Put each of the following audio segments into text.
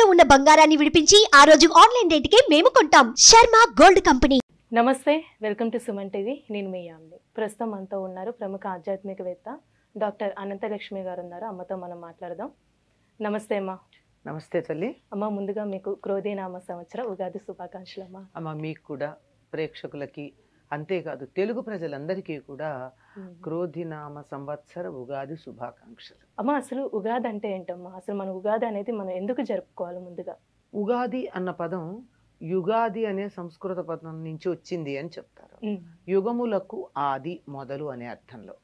తాకట్టులో ఉన్న బంగారాన్ని విడిపించి ఆ రోజు ఆన్లైన్ రేటుకే మేము కొంటాం. Sharma gold company. నమస్తే, వెల్కమ్ టు సుమన్ టీవీ. నేను మీ యామిని. ప్రస్తుతం మనతో ఉన్నారు ప్రముఖ ఆధ్యాత్మికవేత్త డాక్టర్ అనంతలక్ష్మి గారు ఉన్నారు. అమ్మతో మనం మాట్లాడదాం. నమస్తే అమ్మా. నమస్తే తల్లి. అమ్మ, ముందుగా మీకు క్రోధీనామ సంవత్సర ఉగాది శుభాకాంక్షలు అమ్మా. అమ్మ, మీకు కూడా, ప్రేక్షకులకి, అంతేకాదు తెలుగు ప్రజలందరికీ కూడా క్రోధినామ సంవత్సర ఉగాది శుభాకాంక్షలు. అమ్మ, అసలు ఉగాది అంటే ఏంటమ్మా? అసలు మన ఉగాది అనేది మనం ఎందుకు జరుపుకోవాలి? ముందుగా ఉగాది అన్న పదం యుగాది అనే సంస్కృత పదం నుంచి వచ్చింది అని చెప్తారు. యుగములకు ఆది, మొదలు అనే అర్థంలో.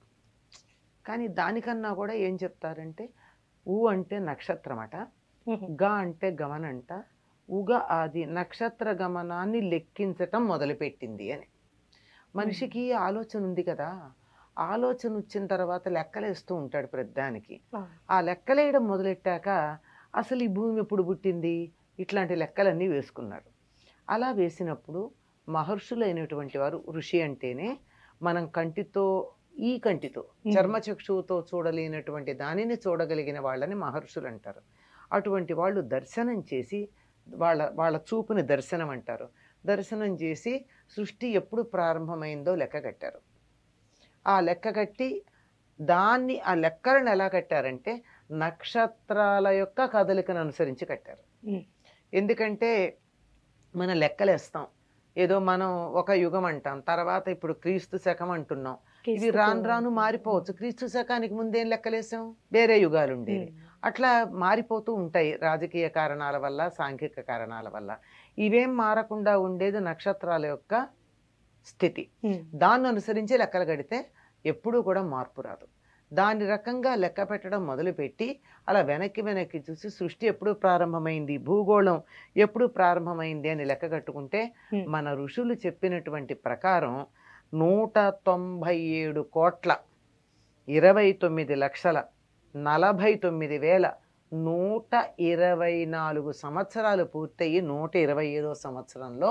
కానీ దానికన్నా కూడా ఏం చెప్తారంటే, ఊ అంటే నక్షత్రమట, గా అంటే గమనంట, ఉగ ఆది నక్షత్ర గమనాన్ని లెక్కించటం మొదలుపెట్టింది అని. మనిషికి ఆలోచన ఉంది కదా, ఆలోచన వచ్చిన తర్వాత లెక్కలేస్తూ ఉంటాడు ప్రతిదానికి. ఆ లెక్కలేయడం మొదలెట్టాక అసలు ఈ భూమి ఎప్పుడు పుట్టింది, ఇట్లాంటి లెక్కలన్నీ వేసుకున్నారు. అలా వేసినప్పుడు మహర్షులైనటువంటి వారు, ఋషి అంటేనే మనం కంటితో, ఈ కంటితో చర్మచక్షువుతో చూడలేనటువంటి దానిని చూడగలిగిన వాళ్ళని మహర్షులు అంటారు. అటువంటి వాళ్ళు దర్శనం చేసి, వాళ్ళ చూపుని దర్శనం అంటారు. దర్శనం చేసి సృష్టి ఎప్పుడు ప్రారంభమైందో లెక్క కట్టారు. ఆ లెక్క కట్టి దాన్ని, ఆ లెక్కలను ఎలా కట్టారంటే నక్షత్రాల యొక్క కదలికను అనుసరించి కట్టారు. ఎందుకంటే మనం లెక్కలేస్తాం, ఏదో మనం ఒక యుగం అంటాం, తర్వాత ఇప్పుడు క్రీస్తు శకం అంటున్నాం. ఇవి రాను రాను మారిపోవచ్చు. క్రీస్తు శకానికి ముందేం లెక్కలేసాం, వేరే యుగాలు ఉండేవి. అట్లా మారిపోతూ ఉంటాయి రాజకీయ కారణాల వల్ల, సాంఘిక కారణాల వల్ల. ఇవేం మారకుండా ఉండేది నక్షత్రాల యొక్క స్థితి. దాన్ని అనుసరించి లెక్కలు కడితే ఎప్పుడూ కూడా మార్పు రాదు. దాని రకంగా లెక్క పెట్టడం మొదలుపెట్టి అలా వెనక్కి చూసి సృష్టి ఎప్పుడు ప్రారంభమైంది, భూగోళం ఎప్పుడు ప్రారంభమైంది అని లెక్క కట్టుకుంటే మన ఋషులు చెప్పినటువంటి ప్రకారం 1,97,49,124 సంవత్సరాలు పూర్తయి 125వ సంవత్సరంలో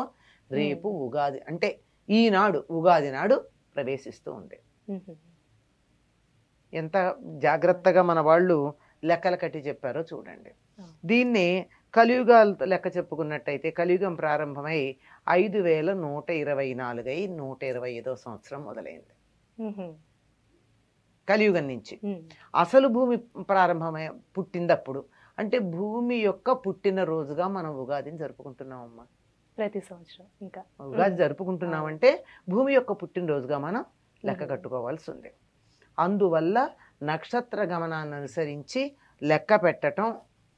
రేపు ఉగాది అంటే ఈనాడు ఉగాది నాడు ప్రవేశిస్తూ ఉంది. ఎంత జాగ్రత్తగా మన వాళ్ళు లెక్కలు కట్టి చెప్పారో చూడండి. దీన్ని కలియుగాలతో లెక్క చెప్పుకున్నట్టయితే కలియుగం ప్రారంభమై 5,124 అయి 125వ సంవత్సరం మొదలైంది కలియుగం నుంచి. అసలు భూమి ప్రారంభమై పుట్టిందప్పుడు అంటే భూమి యొక్క పుట్టిన రోజుగా మనం ఉగాదిని జరుపుకుంటున్నామమ్మా. ప్రతి సంవత్సరం ఇంకా ఉగాది జరుపుకుంటున్నామంటే భూమి యొక్క పుట్టినరోజుగా మనం లెక్క కట్టుకోవాల్సి ఉంది. అందువల్ల నక్షత్ర గమనాన్ని అనుసరించి లెక్క పెట్టడం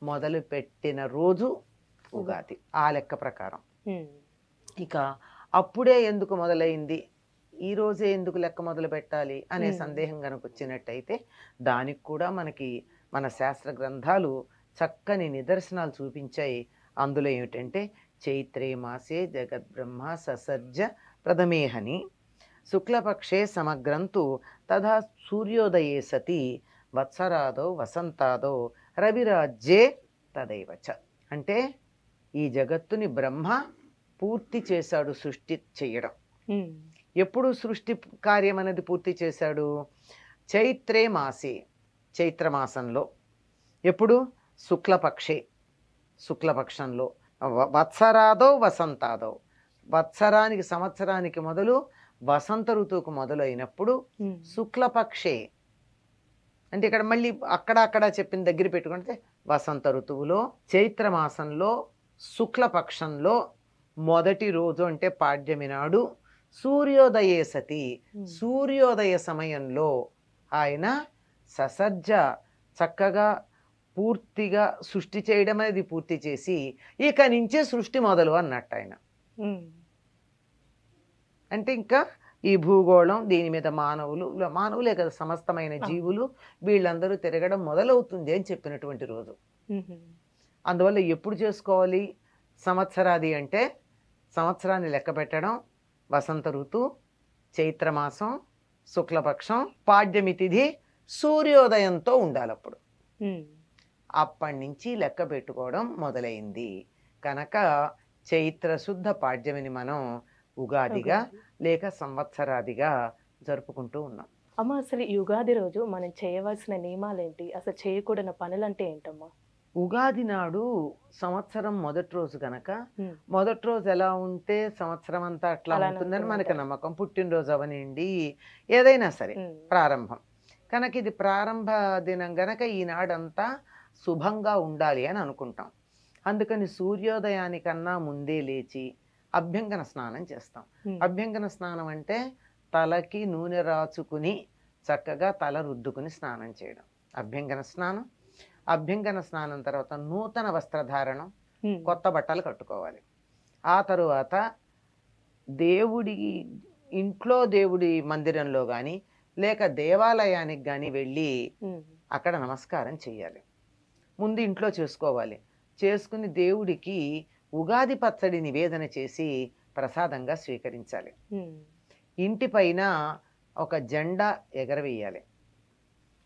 మొదలు పెట్టిన రోజు ఉగాది. ఆ లెక్క ప్రకారం ఇక అప్పుడే ఎందుకు మొదలైంది, ఈ రోజే ఎందుకు లెక్క మొదలు పెట్టాలి అనే సందేహం కనుక వచ్చినట్టయితే దానికి కూడా మనకి మన శాస్త్ర గ్రంథాలు చక్కని నిదర్శనాలు చూపించాయి. అందులో ఏమిటంటే చైత్రే మాసే జగద్బ్రహ్మ ససర్జ ప్రథమేహని శుక్లపక్షే సమగ్రంతు తథా సూర్యోదయే సతి వత్సరాదో వసంతాదో రవిరాజ్యే తదైవచ. అంటే ఈ జగత్తుని బ్రహ్మ పూర్తి చేశాడు సృష్టి చెయ్యడం. ఎప్పుడు సృష్టి కార్యం అనేది పూర్తి చేశాడు? చైత్రే మాసే, చైత్రమాసంలో. ఎప్పుడు? శుక్లపక్షంలో. వత్సరాదో వసంతాదో, వత్సరానికి సంవత్సరానికి మొదలు వసంత ఋతువుకు మొదలు అయినప్పుడు శుక్లపక్షే అంటే ఇక్కడ మళ్ళీ అక్కడ చెప్పిన దగ్గర పెట్టుకుంటే వసంత ఋతువులో చైత్రమాసంలో శుక్లపక్షంలో మొదటి రోజు అంటే పాడ్యమి నాడు సూర్యోదయే సతి, సూర్యోదయ సమయంలో ఆయన ససర్జ చక్కగా పూర్తిగా సృష్టి చేయడం అనేది పూర్తి చేసి ఇక నుంచే సృష్టి మొదలు అన్నట్టు ఆయన. అంటే ఇంకా ఈ భూగోళం దీని మీద మానవులే కదా సమస్తమైన జీవులు వీళ్ళందరూ తిరగడం మొదలవుతుంది అని చెప్పినటువంటి రోజు. అందువల్ల ఎప్పుడు చేసుకోవాలి సంవత్సరాది అంటే సంవత్సరాన్ని లెక్క పెట్టడం వసంత ఋతు, చైత్రమాసం, శుక్లపక్షం, పాడ్యమి తిథి సూర్యోదయంతో ఉండాలి. అప్పుడు అప్పటి నుంచి లెక్క పెట్టుకోవడం మొదలైంది కనుక చైత్ర శుద్ధ పాడ్యమిని మనం ఉగాదిగా లేక సంవత్సరాదిగా జరుపుకుంటూ ఉన్నాం. అమ్మ, అసలు ఈ ఉగాది రోజు మనం చేయవలసిన నియమాలు ఏంటి, అసలు చేయకూడని పనులు అంటే ఏంటమ్మా? ఉగాది నాడు సంవత్సరం మొదటి రోజు గనక ఉమ్, మొదటి రోజు ఎలా ఉంటే సంవత్సరం అంతా అట్లా అలానే ఉంటుందని ఉంటుంది మనకి అంటారు. నమ్మకం. పుట్టినరోజు అవనండి, ఏదైనా సరే ఉమ్, ప్రారంభం కనుక ఇది ప్రారంభ దినం గనక ఈనాడంతా శుభంగా ఉండాలి అని అనుకుంటాం. అందుకని సూర్యోదయానికన్నా ముందే లేచి అభ్యంగన స్నానం చేస్తాం. ఉమ్, అభ్యంగన స్నానం అంటే తలకి నూనె రాచుకుని చక్కగా తల రుద్దుకుని స్నానం చేయడం అభ్యంగన స్నానం. అభ్యంగన స్నానం తర్వాత నూతన వస్త్రధారణం, ఉమ్, కొత్త బట్టలు కట్టుకోవాలి. ఆ తరువాత దేవుడి ఇంట్లో దేవుడి మందిరంలో కానీ లేక దేవాలయానికి కానీ వెళ్ళి ఉమ్, అక్కడ నమస్కారం చేయాలి. ముందు ఇంట్లో చేసుకోవాలి. చేసుకుని దేవుడికి ఉగాది పచ్చడి నివేదన చేసి ప్రసాదంగా స్వీకరించాలి. ఉమ్, ఇంటి పైన ఒక జెండా ఎగరవేయాలి.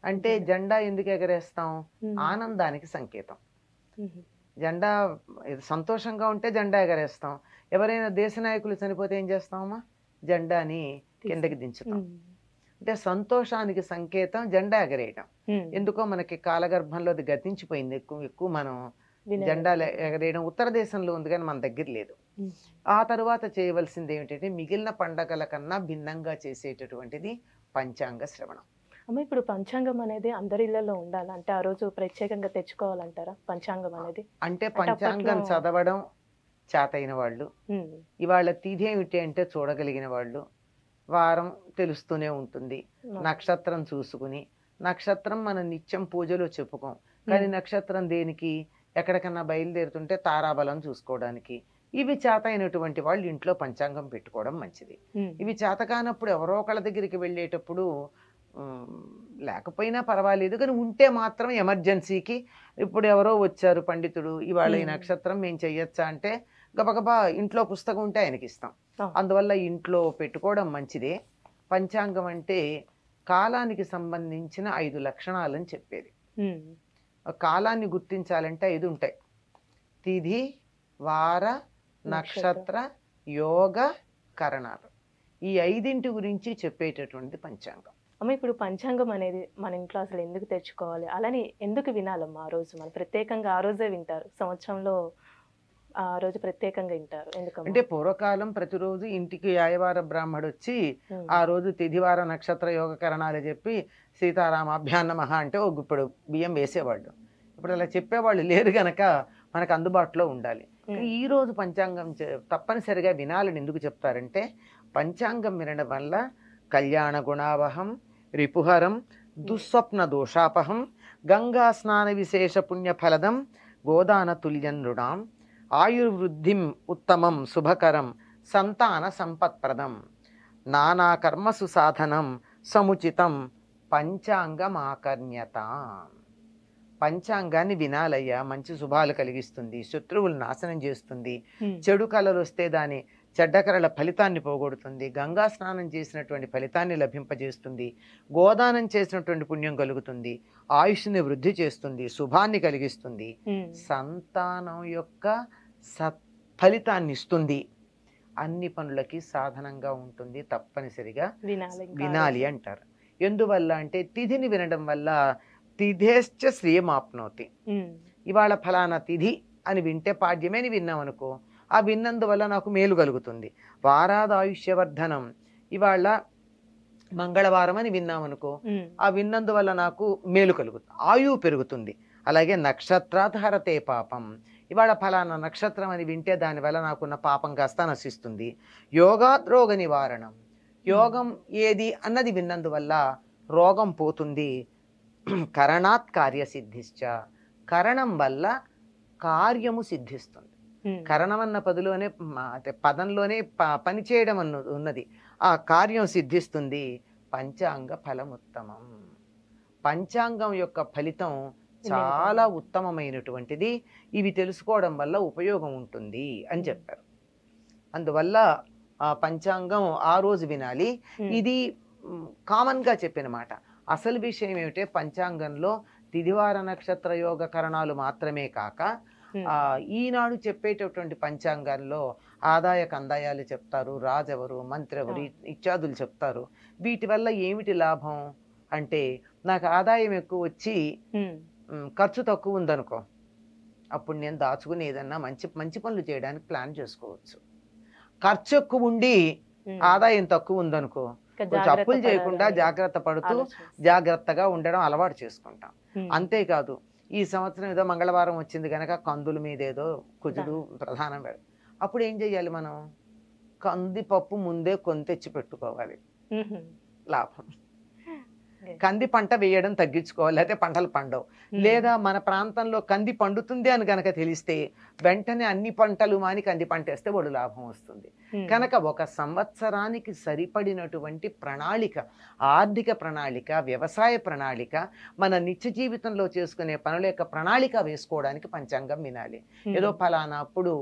అంటే జెండా ఎందుకు ఎగరేస్తాం? ఉమ్, ఆనందానికి సంకేతం. ఉమ్, జెండా సంతోషంగా ఉంటే జెండా ఎగరేస్తాం. ఎవరైనా దేశ నాయకులు చనిపోతే ఏం చేస్తామమ్మా? జెండాని కిందకి దించుతాం. ఉమ్, అంటే సంతోషానికి సంకేతం జెండా ఎగరేయటం. ఉమ్, ఎందుకో మనకి కాలగర్భంలో అది గతించిపోయింది. ఎక్కువ మనం వినలేదు. జెండాలు ఎగరేయడం ఉత్తర దేశంలో ఉంది కానీ మన దగ్గర లేదు. ఉమ్, ఆ తరువాత చేయవలసింది ఏమిటంటే మిగిలిన పండగల కన్నా భిన్నంగా చేసేటటువంటిది పంచాంగ శ్రవణం. అమ్మ ఇప్పుడు పంచాంగం అనేది అందరి ఇళ్లలో ఉండాలి అంటే ఆ రోజు ప్రత్యేకంగా తెచ్చుకోవాలంటారా పంచాంగం అనేది? అంటే అప్పట్లో- పంచాంగం చదవడం చేతైన వాళ్ళు, ఉమ్, ఇవాళ తిథి ఏమిటి అంటే చూడగలిగిన వాళ్ళు, వారం తెలుస్తూనే ఉంటుంది, నక్షత్రం చూసుకుని, నక్షత్రం మనం నిత్యం పూజలో చెప్పుకోం కానీ నక్షత్రం దేనికి? ఎక్కడికన్నా బయలుదేరుతుంటే తారాబలం చూసుకోవడానికి. ఇవి చేతైనటువంటి వాళ్ళు ఇంట్లో పంచాంగం పెట్టుకోవడం మంచిది. ఉమ్, ఇవి చేత కానప్పుడు ఎవరో ఒకళ్ళ దగ్గరికి వెళ్ళేటప్పుడు లేకపోయినా పర్వాలేదు కానీ ఉంటే మాత్రం ఎమర్జెన్సీకి ఇప్పుడు ఎవరో వచ్చారు పండితుడు, ఇవాళ ఈ నక్షత్రం మేము చెయ్యొచ్చా అంటే గబగబా ఇంట్లో పుస్తకం ఉంటే ఆయనకి ఇస్తాం. అందువల్ల ఇంట్లో పెట్టుకోవడం మంచిదే. పంచాంగం అంటే కాలానికి సంబంధించిన 5 లక్షణాలని చెప్పేది. ఉమ్, కాలాన్ని గుర్తించాలంటే 5 ఉంటాయి: తిథి, వార, నక్షత్ర, యోగ, కరణాలు. ఈ 5 గురించి చెప్పేటటువంటి పంచాంగం. అమ్మ ఇప్పుడు పంచాంగం అనేది మన ఇంట్లో అసలు ఎందుకు తెచ్చుకోవాలి, అలానే ఎందుకు వినాలమ్మా? ఆ రోజు మనం ప్రత్యేకంగా ఆ రోజే వింటారు, సంవత్సరంలో ఆ రోజు ప్రత్యేకంగా వింటారు ఎందుకమ్మా? అంటే పూర్వకాలం ప్రతిరోజు ఇంటికి యాయవార బ్రాహ్మడు వచ్చి ఆ రోజు తిథివార నక్షత్ర యోగ కరణాలు చెప్పి సీతారామాభ్యాం నమః అంటే ఒక గుప్పెడు బియ్యం వేసేవాళ్ళు. ఇప్పుడు అలా చెప్పేవాళ్ళు లేరు గనక మనకు అందుబాటులో ఉండాలి. ఈ రోజు పంచాంగం తప్పనిసరిగా వినాలని ఎందుకు చెప్తారంటే పంచాంగం వినడం వల్ల కళ్యాణ గుణావహం, రిపుహరం, దుస్వప్న దోషాపహం, గంగా స్నాన విశేష పుణ్యఫలదం, గోదాన తుల్యం నృణాం, ఆయుర్వృద్ధిం ఉత్తమం శుభకరం, సంతాన సంపత్ప్రదం, నానా కర్మసు సాధనం సముచితం, పంచాంగమాకర్ణ్యత. పంచాంగాన్ని వినాలయ్యా, మంచి శుభాలు కలిగిస్తుంది, శత్రువులు నాశనం చేస్తుంది, చెడు కళలు వస్తే దాని చెడ్డకరల ఫలితాన్ని పోగొడుతుంది, గంగా స్నానం చేసినటువంటి ఫలితాన్ని లభింపజేస్తుంది, గోదానం చేసినటువంటి పుణ్యం కలుగుతుంది, ఆయుష్ని వృద్ధి చేస్తుంది, శుభాన్ని కలిగిస్తుంది, సంతానం యొక్క ఫలితాన్ని ఇస్తుంది, అన్ని పనులకి సాధనంగా ఉంటుంది. తప్పనిసరిగా వినాలి అంటారు. ఎందువల్ల అంటే తిథిని వినడం వల్ల తిథేశ్చ శ్రియమాప్నోతి. ఇవాళ ఫలానా తిథి అని వింటే పాడ్యమేని విన్నాం అనుకో, ఆ విన్నందువల్ల నాకు మేలు కలుగుతుంది. వారాదాయుష్యవర్ధనం, ఇవాళ మంగళవారం అని విన్నామనుకో, ఆ విన్నందువల్ల నాకు మేలు కలుగుతుంది, ఆయువు పెరుగుతుంది. అలాగే నక్షత్రాత్ హరతే పాపం, ఇవాళ ఫలానా నక్షత్రం అని వింటే దానివల్ల నాకున్న పాపం కాస్త నశిస్తుంది. యోగాత్ రోగ నివారణం, యోగం ఏది అన్నది విన్నందువల్ల రోగం పోతుంది. కరణాత్ కార్యసిద్ధిశ్చ, కరణం వల్ల కార్యము సిద్ధిస్తుంది. కరణం అన్న పదంలోనే పని చేయడం ఉన్నది, ఆ కార్యం సిద్ధిస్తుంది. పంచాంగ ఫలముత్తమం, పంచాంగం యొక్క ఫలితం చాలా ఉత్తమమైనటువంటిది. ఇవి తెలుసుకోవడం వల్ల ఉపయోగం ఉంటుంది అని చెప్పారు. అందువల్ల ఆ పంచాంగం ఆ రోజు వినాలి. ఇది కామన్గా చెప్పిన మాట. అసలు విషయం ఏమిటంటే పంచాంగంలో తిథివార నక్షత్ర యోగ కరణాలు మాత్రమే కాక ఈనాడు చెప్పేటటువంటి పంచాంగాల్లో ఆదాయ కందాయాలు చెప్తారు, రాజెవరు, మంత్రి ఎవరు ఇత్యాదులు చెప్తారు. వీటి వల్ల ఏమిటి లాభం అంటే, నాకు ఆదాయం ఎక్కువ వచ్చి ఖర్చు తక్కువ ఉందనుకో, అప్పుడు నేను దాచుకుని ఏదన్నా మంచి మంచి పనులు చేయడానికి ప్లాన్ చేసుకోవచ్చు. ఖర్చు ఎక్కువ ఉండి ఆదాయం తక్కువ ఉందనుకో, కొంచెం అప్పులు చేయకుండా జాగ్రత్త పడుతూ జాగ్రత్తగా ఉండడం అలవాటు చేసుకుంటాం. అంతేకాదు ఈ సంవత్సరం ఏదో మంగళవారం వచ్చింది కనుక కందుల మీద ఏదో కుజుడు ప్రధానం పెడతాం. అప్పుడు ఏం చెయ్యాలి, మనం కందిపప్పు ముందే కొని తెచ్చి పెట్టుకోవాలి, లాభం. కంది పంట వేయడం తగ్గించుకోవాలి, అయితే పంటలు పండవు. లేదా మన ప్రాంతంలో కంది పండుతుంది అని కనుక తెలిస్తే వెంటనే అన్ని పంటలు మాని కంది పంట వేస్తే వాడు లాభం వస్తుంది. కనుక ఒక సంవత్సరానికి సరిపడినటువంటి ప్రణాళిక, ఆర్థిక ప్రణాళిక, వ్యవసాయ ప్రణాళిక, మన నిత్య జీవితంలో చేసుకునే పనుల యొక్క ప్రణాళిక వేసుకోవడానికి పంచాంగం వినాలి. ఏదో ఫలానా అప్పుడు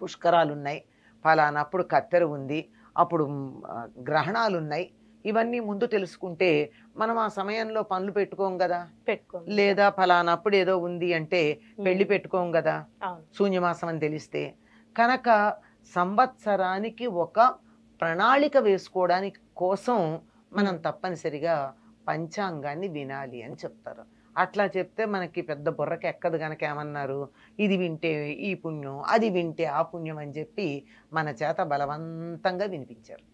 పుష్కరాలు ఉన్నాయి, ఫలానా అప్పుడు కత్తెర ఉంది, అప్పుడు గ్రహణాలు ఉన్నాయి, ఇవన్నీ ముందు తెలుసుకుంటే మనం ఆ సమయంలో పనులు పెట్టుకోం కదా. లేదా ఫలానప్పుడు ఏదో ఉంది అంటే పెళ్లి పెట్టుకోం కదా శూన్యమాసం అని తెలిస్తే. కనుక సంవత్సరానికి ఒక ప్రణాళిక వేసుకోవడానికి కోసం మనం తప్పనిసరిగా పంచాంగాన్ని వినాలి అని చెప్తారు. అట్లా చెప్తే మనకి పెద్ద బుర్రకి ఎక్కదు. కనుక ఏమన్నారు, ఇది వింటే ఈ పుణ్యం, అది వింటే ఆ పుణ్యం అని చెప్పి మన చేత బలవంతంగా వినిపించారు.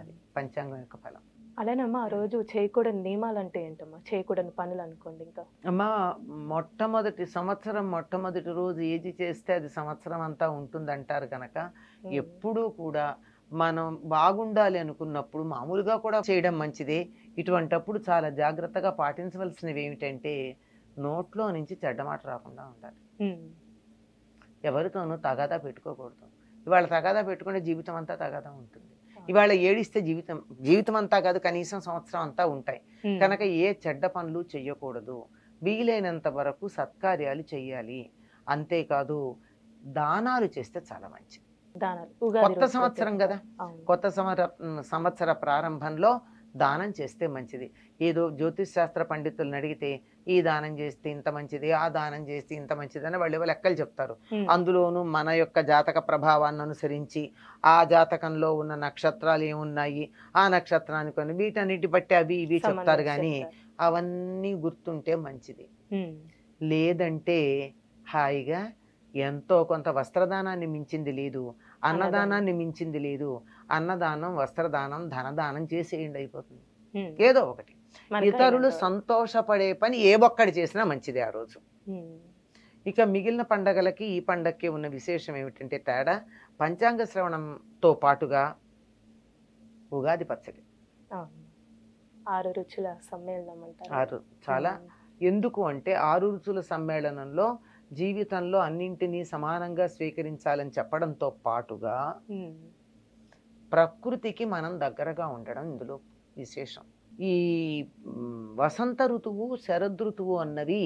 అది పంచాంగం యొక్క ఫలం. అలానమ్మా ఆ రోజు చేయకూడని నియమాలు అంటే ఏంటమ్మా, చేయకూడని పనులు అనుకోండి. ఇంకా అమ్మా మొట్టమొదటి రోజు ఏది చేస్తే అది సంవత్సరం అంతా ఉంటుంది అంటారు. కనుక ఎప్పుడూ కూడా మనం బాగుండాలి అనుకున్నప్పుడు మామూలుగా కూడా చేయడం మంచిదే. ఇటువంటప్పుడు చాలా జాగ్రత్తగా పాటించవలసినవి ఏమిటంటే నోట్లో నుంచి చెడ్డమాట రాకుండా ఉండాలి. ఎవరితోనూ తగాదా పెట్టుకోకూడదు. ఇవాళ తగాదా పెట్టుకుంటే జీవితం అంతా తగాదా ఉంటుంది. ఇవాళ ఏడిస్తే జీవితం అంతా కాదు, కనీసం సంవత్సరం అంతా ఉంటాయి. కనుక ఏ చెడ్డ పనులు చెయ్యకూడదు. వీలైనంత వరకు సత్కార్యాలు చెయ్యాలి. అంతేకాదు దానాలు చేస్తే చాలా మంచిది. కొత్త సంవత్సరం కదా, కొత్త సంవత్సర ప్రారంభంలో దానం చేస్తే మంచిది. ఏదో జ్యోతిష్ శాస్త్ర పండితులను అడిగితే ఈ దానం చేస్తే ఇంత మంచిది, ఆ దానం చేస్తే ఇంత మంచిది అని వాళ్ళు లెక్కలు చెప్తారు. అందులోనూ మన యొక్క జాతక ప్రభావాన్ని అనుసరించి ఆ జాతకంలో ఉన్న నక్షత్రాలు ఏమున్నాయి, ఆ నక్షత్రానికి కొన్ని వీటన్నిటి బట్టి అవి ఇవి చెప్తారు. కానీ అవన్నీ గుర్తుంటే మంచిది. లేదంటే హాయిగా ఎంతో కొంత వస్త్రదానాన్ని మించింది లేదు, అన్నదానాన్ని మించింది లేదు. అన్నదానం, వస్త్రదానం, ధనదానం చేసేయండి, అయిపోతుంది. ఏదో ఒకటి ఇతరులు సంతోషపడే పని ఏ ఒక్కటి చేసినా మంచిదే ఆ రోజు. ఇక మిగిలిన పండగలకి ఈ పండగకి ఉన్న విశేషం ఏమిటంటే తేడా పంచాంగ శ్రవణంతో పాటుగా ఉగాది పచ్చడి, 6 రుచుల సమ్మేళనం అంటారు. చాలా ఎందుకు అంటే 6 రుచుల సమ్మేళనంలో జీవితంలో అన్నింటినీ సమానంగా స్వీకరించాలని చెప్పడంతో పాటుగా ప్రకృతికి మనం దగ్గరగా ఉండడం ఇందులో విశేషం. ఈ వసంత ఋతువు, శరదృతువు అన్నవి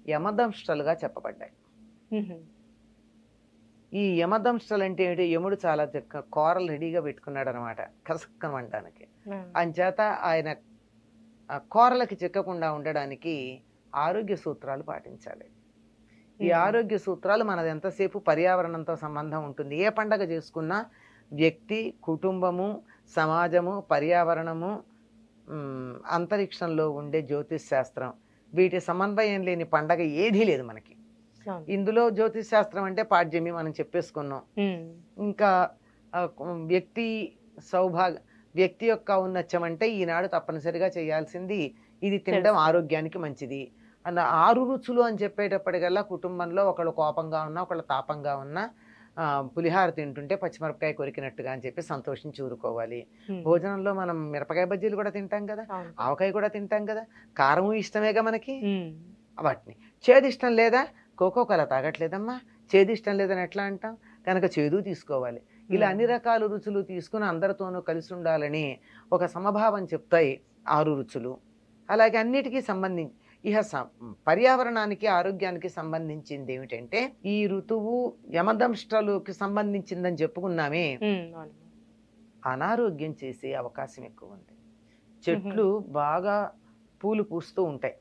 యమదంష్టలుగా చెప్పబడ్డాయి. ఈ యమదంష్టలు అంటే ఏంటి, యముడు చాలా కూరలు రెడీగా పెట్టుకున్నాడు అనమాట కసక్కమంటానికి. అంచేత ఆయన కూరలకి చిక్కకుండా ఉండడానికి ఆరోగ్య సూత్రాలు పాటించాలి. ఈ ఆరోగ్య సూత్రాలు మనది ఎంతసేపు పర్యావరణంతో సంబంధం ఉంటుంది. ఏ పండగ చేసుకున్నా వ్యక్తి, కుటుంబము, సమాజము, పర్యావరణము, అంతరిక్షంలో ఉండే జ్యోతిష్ శాస్త్రం, వీటి సమన్వయం లేని పండగ ఏదీ లేదు మనకి. ఇందులో జ్యోతిష్ శాస్త్రం అంటే పాడ్యమి మనం చెప్పేసుకున్నాం. ఇంకా వ్యక్తి యొక్క ఔన్నత్యం అంటే ఈనాడు తప్పనిసరిగా చేయాల్సింది ఇది తినడం ఆరోగ్యానికి మంచిది అన్న 6 రుచులు అని చెప్పేటప్పటికల్లా కుటుంబంలో ఒకళ్ళు కోపంగా ఉన్నా, ఒకళ్ళు తాపంగా ఉన్నా పులిహార తింటుంటే పచ్చిమిరపకాయ కొరికినట్టుగా అని చెప్పి సంతోషించి ఊరుకోవాలి. భోజనంలో మనం మిరపకాయ బజ్జీలు కూడా తింటాం కదా, ఆవకాయ కూడా తింటాం కదా, కారము ఇష్టమేగా మనకి. వాటిని చేదు ఇష్టం లేదా, కోకోకోలా తాగట్లేదమ్మా, చేదు ఇష్టం లేదని ఎట్లా అంటాం, కనుక చేదు తీసుకోవాలి. ఇలా అన్ని రకాల రుచులు తీసుకుని అందరితోనూ కలిసి ఉండాలని ఒక సమభావం చెప్తాయి 6 రుచులు. అలాగే అన్నిటికీ సంబంధించి ఇహ పర్యావరణానికి, ఆరోగ్యానికి సంబంధించింది ఏమిటంటే ఈ ఋతువు యమదంష్టలకు సంబంధించిందని చెప్పుకున్నామే, అనారోగ్యం చేసే అవకాశం ఎక్కువ ఉంది. చెట్లు బాగా పూలు పూస్తూ ఉంటాయి.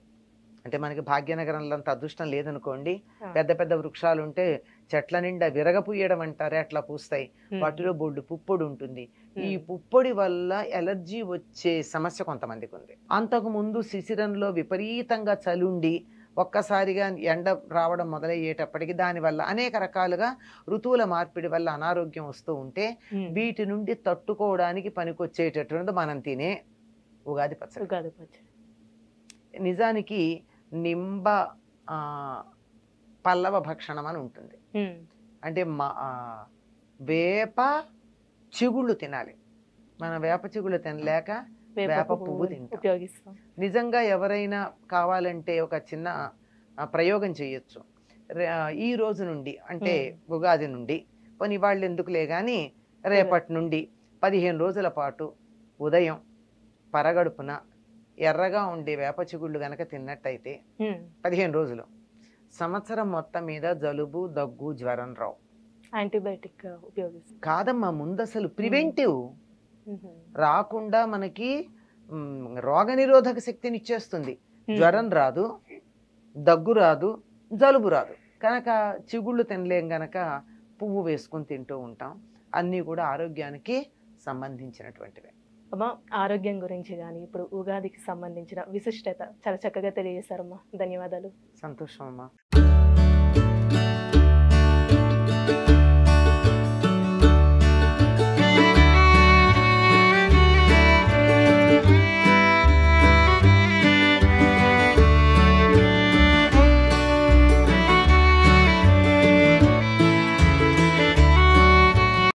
అంటే మనకి భాగ్యనగరంలో అంత అదృష్టం లేదనుకోండి, పెద్ద పెద్ద వృక్షాలు ఉంటే చెట్ల నిండా విరగపూయడం అంటారే అట్లా పూస్తాయి. వాటిలో బొడ్డు పుప్పొడి ఉంటుంది. ఈ పుప్పొడి వల్ల ఎలర్జీ వచ్చే సమస్య కొంతమందికి ఉంది. అంతకు ముందు శిశిరంలో విపరీతంగా చలుండి ఒక్కసారిగా ఎండ రావడం మొదలయ్యేటప్పటికి దానివల్ల అనేక రకాలుగా ఋతువుల మార్పిడి వల్ల అనారోగ్యం వస్తూ ఉంటే వీటి నుండి తట్టుకోవడానికి పనికొచ్చేటటువంటిది మనం తినే ఉగాది పచ్చడి. ఉగాది పచ్చడి. నిజానికి నింబ పల్లవ భక్షణం అని ఉంటుంది. అంటే వేప చిగుళ్ళు తినాలి. మనం వేప చిగుళ్ళు తినలేక వేప పువ్వు తింటాం. ఉపయోగిస్తాం. నిజంగా ఎవరైనా కావాలంటే ఒక చిన్న ప్రయోగం చేయొచ్చు. ఈ రోజు నుండి అంటే ఉగాది నుండి పోనీ వాళ్ళు ఎందుకులే కానీ రేపటి నుండి 15 రోజుల పాటు ఉదయం పరగడుపున ఎర్రగా ఉండే వేప చిగుళ్ళు గనక తిన్నట్టయితే 15 రోజులు సంవత్సరం మొత్తం మీద జలుబు, దగ్గు, జ్వరం రావు. యాంటీబయాటిక్ ఉపయోగిస్తాం కాదమ్మా, ముందు అసలు ప్రివెంటివ్ రాకుండా మనకి రోగనిరోధక శక్తిని ఇచ్చేస్తుంది. జ్వరం రాదు, దగ్గు రాదు, జలుబు రాదు. కనుక చిగుళ్ళు తినలేం గనక పువ్వు వేసుకుని తింటూ ఉంటాం. అన్నీ కూడా ఆరోగ్యానికి సంబంధించినటువంటివే. అమ్మా, ఆరోగ్యం గురించి కానీ ఇప్పుడు ఉగాదికి సంబంధించిన విశిష్టత చాలా చక్కగా తెలియజేశారమ్మా. ధన్యవాదాలు. సంతోషం అమ్మా.